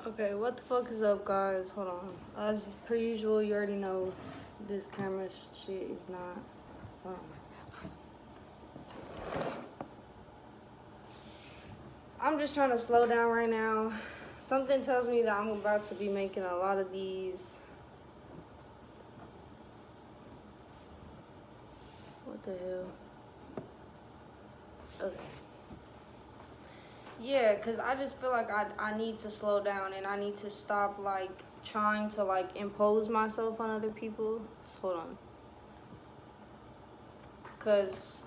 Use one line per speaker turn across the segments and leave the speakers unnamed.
Okay, what the fuck is up, guys? Hold on. As per usual, you already know this camera shit is not. Hold on. I'm just trying to slow down right now. Something tells me that I'm about to be making a lot of these. What the hell? Okay. Yeah, because I just feel like I need to slow down and I need to stop, like, trying to, like, impose myself on other people. So, hold on. Because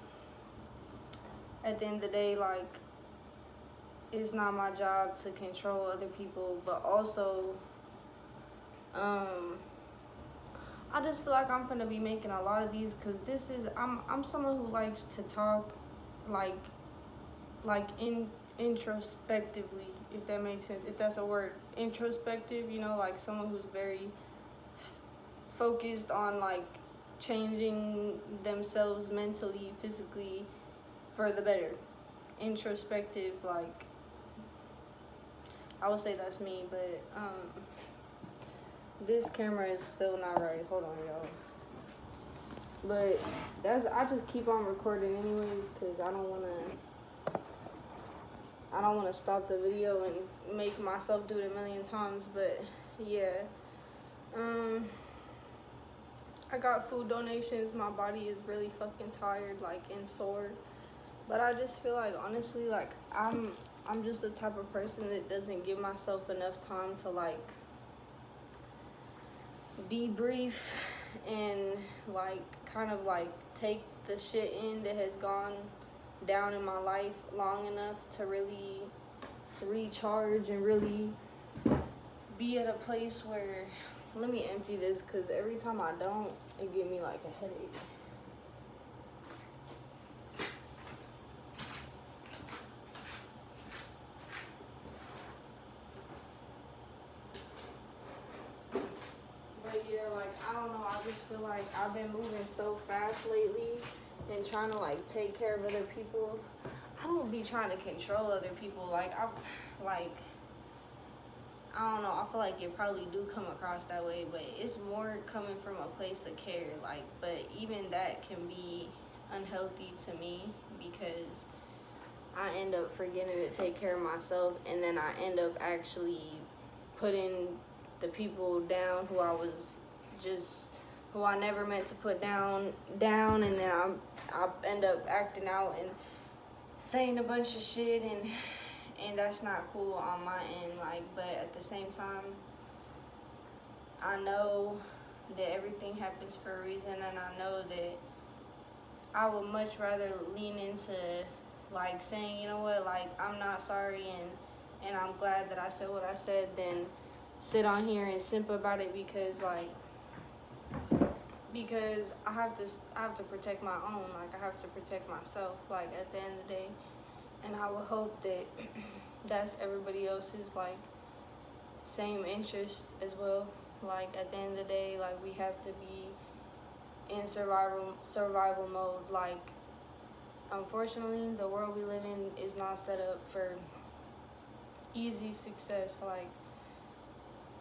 at the end of the day, like, it's not my job to control other people, but also, I just feel like I'm gonna be making a lot of these because I'm someone who likes to talk, like in introspectively, if that makes sense, if that's a word, introspective, like someone who's very focused on like changing themselves mentally, physically for the better. Introspective, like I would say that's me, but this camera is still not right. Hold on, y'all. But I just keep on recording anyways because I don't wanna stop the video and make myself do it a million times. But yeah, I got food donations. My body is really fucking tired, like, and sore. But I just feel like, honestly, like I'm just the type of person that doesn't give myself enough time to like debrief and like kind of like take the shit in that has gone down in my life long enough to really recharge and really be at a place where, let me empty this because every time I don't, it give me like a headache. But yeah, like, I don't know, I just feel like I've been moving so fast lately and trying to like take care of other people. I don't be trying to control other people. Like I don't know, I feel like it probably do come across that way, but it's more coming from a place of care. Like, but even that can be unhealthy to me because I end up forgetting to take care of myself, and then I end up actually putting the people down who I never meant to put down, and then I end up acting out and saying a bunch of shit, and that's not cool on my end. Like, but at the same time, I know that everything happens for a reason, and I know that I would much rather lean into like saying, you know what, like, I'm not sorry, and I'm glad that I said what I said, than sit on here and simp about it because I have to protect my own, like I have to protect myself, like at the end of the day. And I would hope that that's everybody else's like same interest as well. Like at the end of the day, like we have to be in survival mode. Like, unfortunately, the world we live in is not set up for easy success. Like,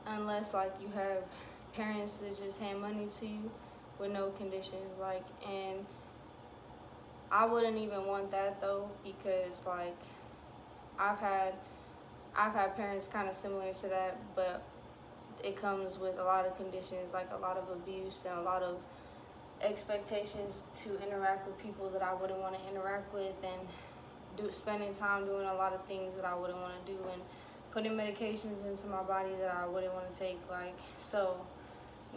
unless like you have parents that just hand money to you with no conditions. Like, and I wouldn't even want that though, because like I've had parents kind of similar to that, but it comes with a lot of conditions, like a lot of abuse and a lot of expectations to interact with people that I wouldn't want to interact with, and spending time doing a lot of things that I wouldn't want to do, and putting medications into my body that I wouldn't want to take. Like, so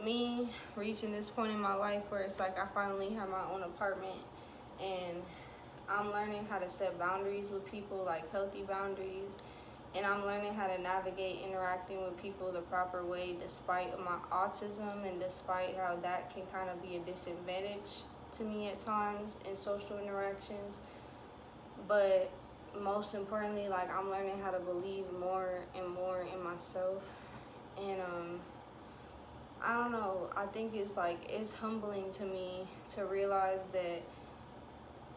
me reaching this point in my life where it's like I finally have my own apartment and I'm learning how to set boundaries with people, like healthy boundaries, and I'm learning how to navigate interacting with people the proper way despite my autism and despite how that can kind of be a disadvantage to me at times in social interactions. But most importantly, like, I'm learning how to believe more and more in myself. And I don't know, I think it's like, it's humbling to me to realize that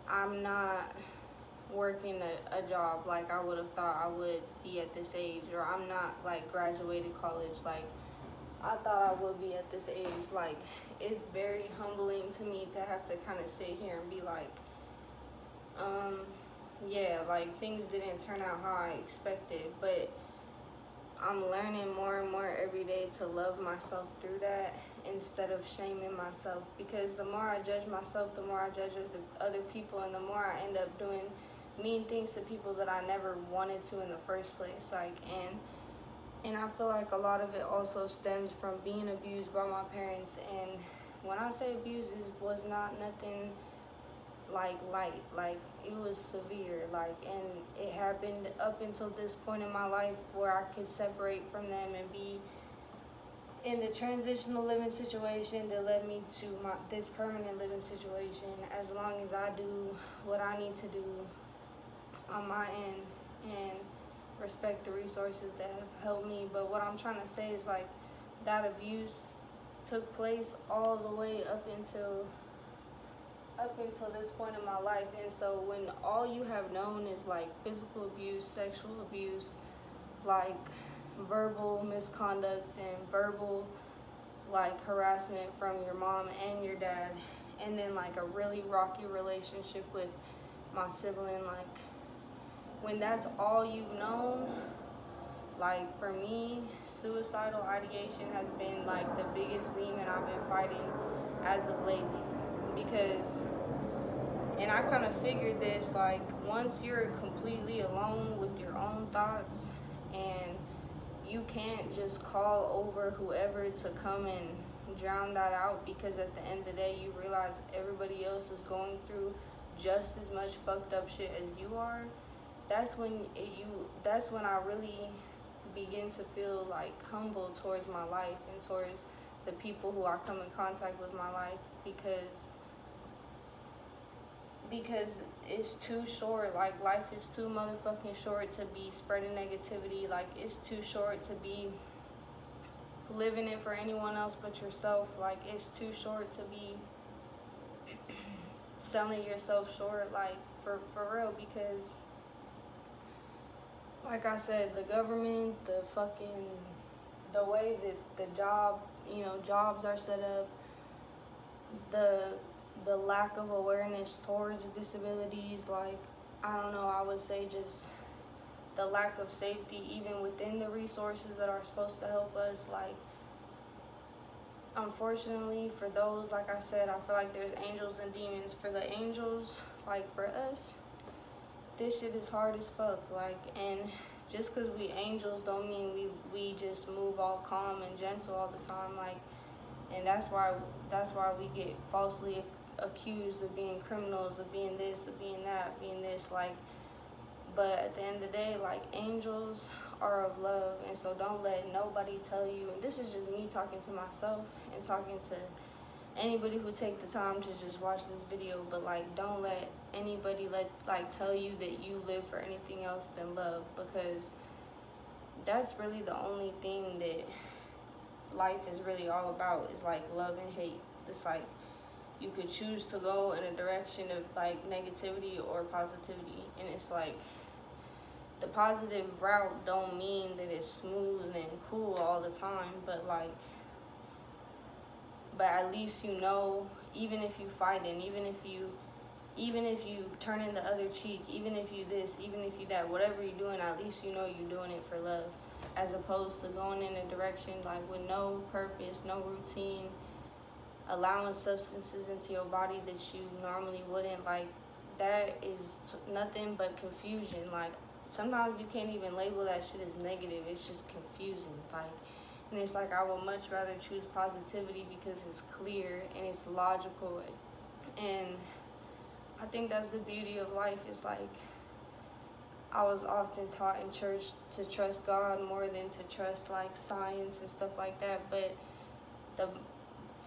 I'm not working a job like I would have thought I would be at this age, or I'm not like graduated college like I thought I would be at this age. Like, it's very humbling to me to have to kind of sit here and be like, yeah, like things didn't turn out how I expected, but I'm learning more and more every day to love myself through that instead of shaming myself, because the more I judge myself, the more I judge other people, and the more I end up doing mean things to people that I never wanted to in the first place. Like, and I feel like a lot of it also stems from being abused by my parents. And when I say abused, it was not nothing like light, like it was severe, like, and it happened up until this point in my life where I could separate from them and be in the transitional living situation that led me to this permanent living situation, as long as I do what I need to do on my end and respect the resources that have helped me. But what I'm trying to say is, like, that abuse took place all the way up until this point in my life. And so when all you have known is like physical abuse, sexual abuse, like verbal misconduct and verbal like harassment from your mom and your dad, and then like a really rocky relationship with my sibling, like when that's all you've known, like for me, suicidal ideation has been like the biggest demon I've been fighting as of lately. Because, and I kind of figured this, like, once you're completely alone with your own thoughts and you can't just call over whoever to come and drown that out, because at the end of the day you realize everybody else is going through just as much fucked up shit as you are. That's when I really begin to feel like humble towards my life and towards the people who I come in contact with my life, because it's too short. Like, life is too motherfucking short to be spreading negativity. Like, it's too short to be living it for anyone else but yourself. Like, it's too short to be selling yourself short, like, for real. Because, like I said, the government, the way that jobs are set up, the lack of awareness towards disabilities, like, I don't know, I would say just the lack of safety even within the resources that are supposed to help us. Like, unfortunately for those, like I said, I feel like there's angels and demons. For the angels, like for us, this shit is hard as fuck. Like, and just because we angels don't mean we just move all calm and gentle all the time. Like, and that's why we get falsely accused of being criminals, of being this, of being that, being this. Like, but at the end of the day, like, angels are of love. And so don't let nobody tell you, and this is just me talking to myself and talking to anybody who take the time to just watch this video, but like, don't let anybody tell you that you live for anything else than love, because that's really the only thing that life is really all about, is like love and hate. It's like you could choose to go in a direction of like negativity or positivity, and it's like the positive route don't mean that it's smooth and cool all the time, but at least you know, even if you fighting, even if you turn in the other cheek, even if you this, even if you that, whatever you're doing, at least you know you're doing it for love, as opposed to going in a direction like with no purpose, no routine, allowing substances into your body that you normally wouldn't. Like, that is nothing but confusion. Like, sometimes you can't even label that shit as negative, it's just confusing. Like, and it's like, I would much rather choose positivity because it's clear and it's logical. And I think that's the beauty of life. It's like, I was often taught in church to trust God more than to trust like science and stuff like that, but the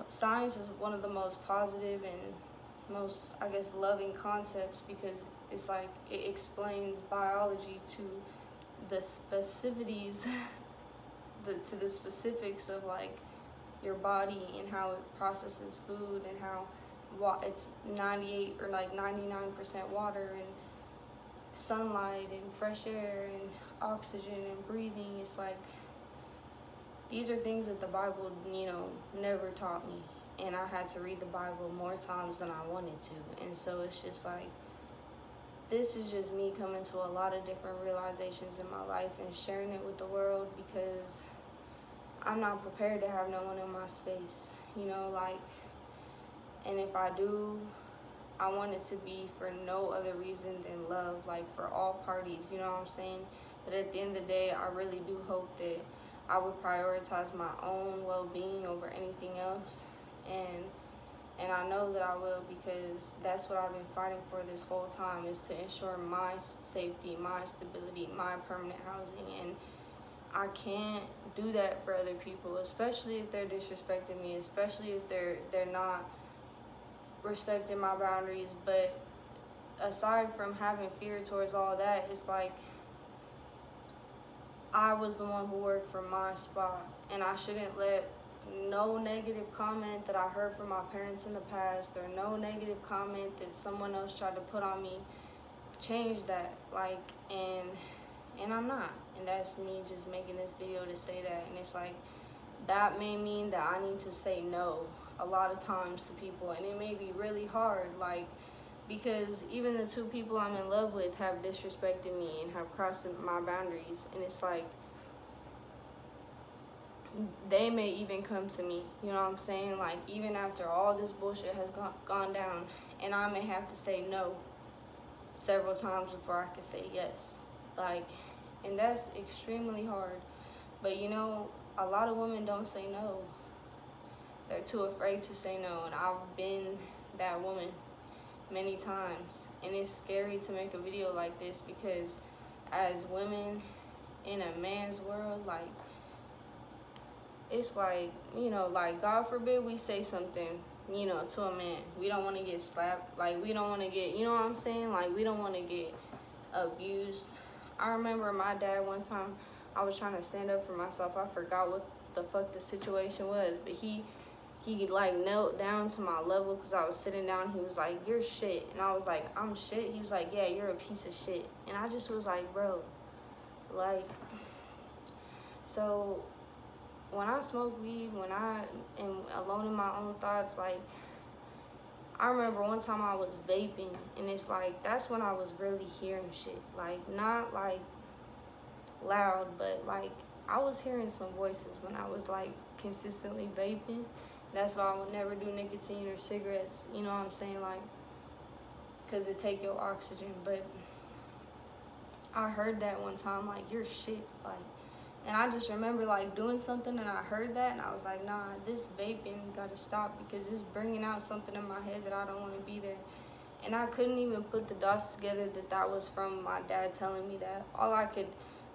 science is one of the most positive and most, I guess, loving concepts, because it's like it explains biology to the specificities, to the specifics of like your body and how it processes food, and how it's 98 or like 99% water, and sunlight and fresh air and oxygen and breathing. It's like, these are things that the Bible, never taught me. And I had to read the Bible more times than I wanted to. And so it's just like, this is just me coming to a lot of different realizations in my life and sharing it with the world, because I'm not prepared to have no one in my space, and if I do, I want it to be for no other reason than love, like for all parties, you know what I'm saying? But at the end of the day, I really do hope that I would prioritize my own well-being over anything else, and I know that I will, because that's what I've been fighting for this whole time, is to ensure my safety, my stability, my permanent housing. And I can't do that for other people, especially if they're disrespecting me, especially if they're not respecting my boundaries. But aside from having fear towards all that, it's like, I was the one who worked for my spot, and I shouldn't let no negative comment that I heard from my parents in the past, or no negative comment that someone else tried to put on me, change that. And I'm not. And that's me just making this video to say that. And it's like, that may mean that I need to say no a lot of times to people, and it may be really hard, because even the two people I'm in love with have disrespected me and have crossed my boundaries. And it's like, they may even come to me, you know what I'm saying? Like, even after all this bullshit has gone down, and I may have to say no several times before I can say yes. And that's extremely hard. But a lot of women don't say no. They're too afraid to say no, and I've been that woman many times. And it's scary to make a video like this, because as women in a man's world, it's like, God forbid we say something, to a man. We don't want to get slapped. We don't want to get, you know what I'm saying? We don't want to get abused. I remember my dad one time, I was trying to stand up for myself. I forgot what the fuck the situation was, but he knelt down to my level because I was sitting down. He was like, "You're shit." And I was like, "I'm shit?" He was like, "Yeah, you're a piece of shit." And I just was like, bro, so when I smoke weed, when I am alone in my own thoughts, I remember one time I was vaping, and it's like, that's when I was really hearing shit. Not loud, but I was hearing some voices when I was consistently vaping. That's why I would never do nicotine or cigarettes, you know what I'm saying? Because it take your oxygen. But I heard that one time, "You're shit." And I just remember doing something, and I heard that, and I was like, nah, this vaping gotta stop, because it's bringing out something in my head that I don't want to be there. And I couldn't even put the dots together that was from my dad telling me that. All I could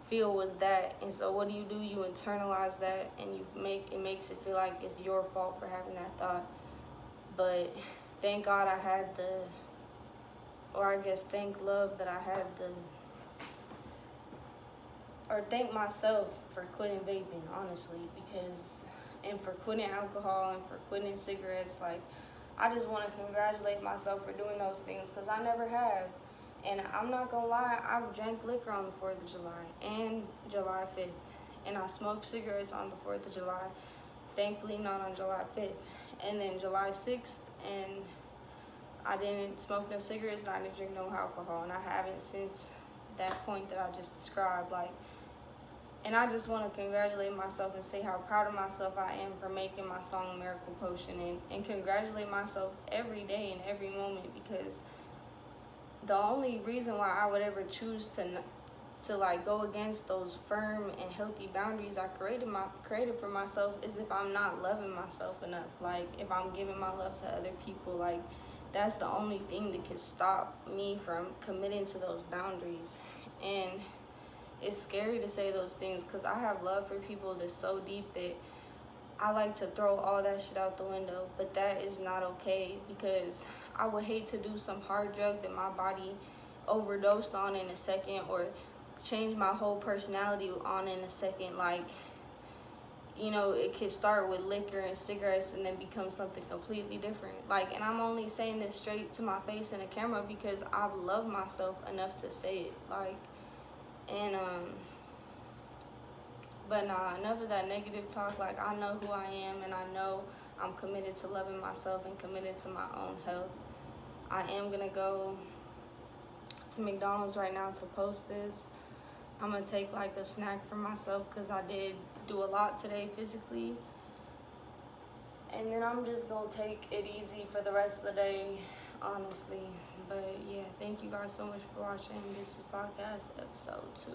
feel was that. And so what do? You internalize that, and it makes it feel like it's your fault for having that thought. But thank God I had thank love that I had or thank myself for quitting vaping, honestly, and for quitting alcohol and for quitting cigarettes. I just want to congratulate myself for doing those things, because I never have. And I'm not gonna lie, I've drank liquor on the 4th of July and July 5th, and I smoked cigarettes on the 4th of July. Thankfully not on July 5th. And then July 6th, and I didn't smoke no cigarettes, and I didn't drink no alcohol, and I haven't since that point that I just described. And I just want to congratulate myself and say how proud of myself I am for making my song Miracle Potion, and congratulate myself every day and every moment, because the only reason why I would ever choose to go against those firm and healthy boundaries I created for myself is if I'm not loving myself enough. If I'm giving my love to other people, that's the only thing that could stop me from committing to those boundaries. And it's scary to say those things, because I have love for people that's so deep that I like to throw all that shit out the window. But that is not okay, because I would hate to do some hard drug that my body overdosed on in a second, or change my whole personality on in a second. you know, it could start with liquor and cigarettes and then become something completely different. Like, and I'm only saying this straight to my face in the camera because I love myself enough to say it. Like, and but nah, enough of that negative talk. Like, I know who I am, and I know I'm committed to loving myself and committed to my own health. I am gonna go to McDonald's right now to post this. I'm gonna take like a snack for myself because I did do a lot today physically. And then I'm just gonna take it easy for the rest of the day, honestly. But yeah, thank you guys so much for watching. This is podcast episode 2.